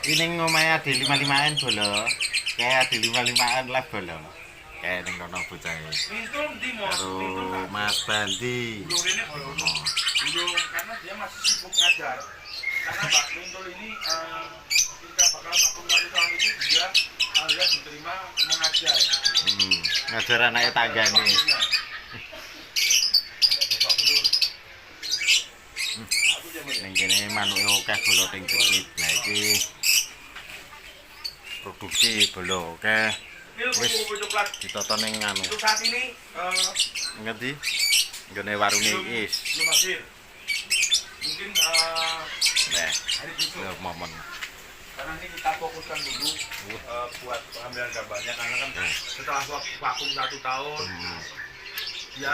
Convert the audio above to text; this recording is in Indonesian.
Ini ngomaya di 55-an bolo. Kayak di 55-an lah bolo. Kayak ning kono bocah. Karo Mas Bandi. Karena dia masih sibuk ngajar. Karena Pak Mintul ini ketika bakal 41 tahun itu dia alias diterima mengajar. Ngajar anaknya tangga nih. Ning kene manuke akeh bolo ting jepit. Nah iki produksi bolo akeh. Wis ditata ning anu. Untuk saat ini Ngerti? Nggone warunge Is. belum hadir. Mungkin Nah, hari besok. ya momen. Karena ini kita fokuskan dulu buat pengambilan gambarnya karena kan setelah vakum 1 tahun ya